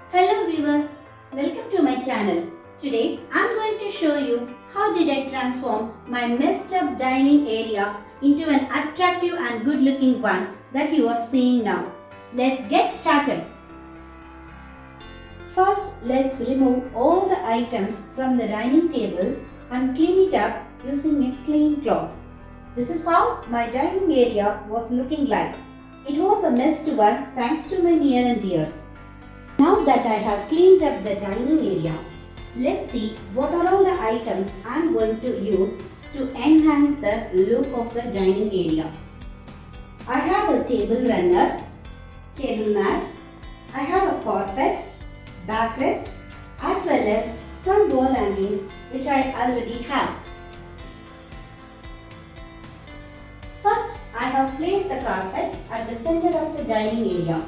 Hello viewers, welcome to my channel. Today I am going to show you how did I transform my messed up dining area into an attractive and good looking one that you are seeing now. Let's get started. First, let's remove all the items from the dining table and clean it up using a clean cloth. This is how my dining area was looking like. It was a messed one thanks to my near and dears. Now that I have cleaned up the dining area, let's see what are all the items I am going to use to enhance the look of the dining area. I have a table runner, table mat, I have a carpet, backrest as well as some wall hangings which I already have. First, I have placed the carpet at the center of the dining area.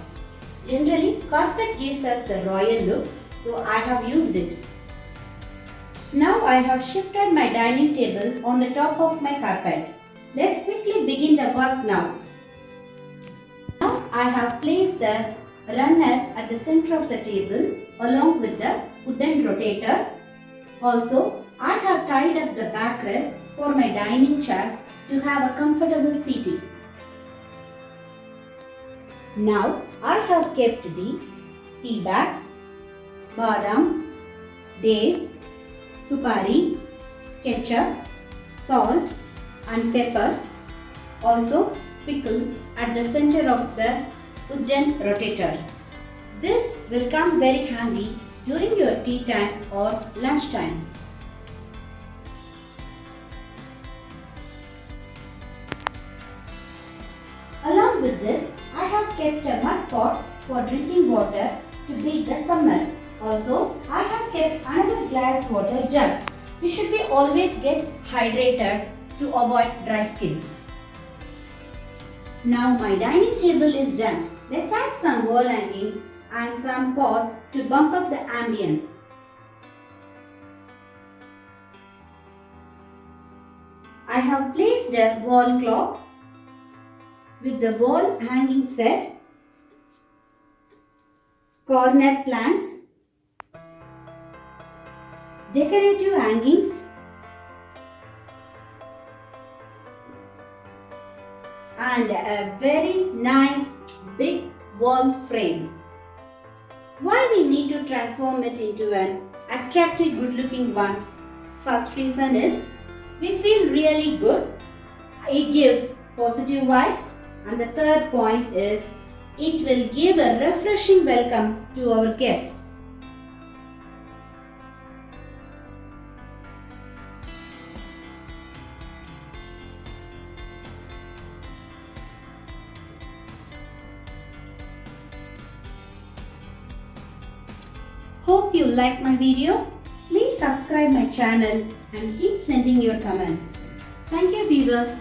Generally, carpet gives us the royal look, so I have used it. Now I have shifted my dining table on the top of my carpet. Let's quickly begin the work now. Now I have placed the runner at the center of the table along with the wooden rotator. Also, I have tied up the backrest for my dining chairs to have a comfortable seating. Now I have kept the tea bags, badam, dates, supari, ketchup, salt and pepper, also pickle at the center of the wooden rotator. This will come very handy during your tea time or lunch time. Along with this, I have kept a mud pot for drinking water to beat the summer. Also, I have kept another glass water jug. You should be always get hydrated to avoid dry skin. Now my dining table is done. Let's add some wall hangings and some pots to bump up the ambience. I have placed a wall clock with the wall hanging set, corner plants, decorative hangings, and a very nice big wall frame. Why we need to transform it into an attractive good looking one? First reason is we feel really good. It gives positive vibes. And the third point is it will give a refreshing welcome to our guests. Hope you like my video. Please subscribe my channel and keep sending your comments. Thank you viewers.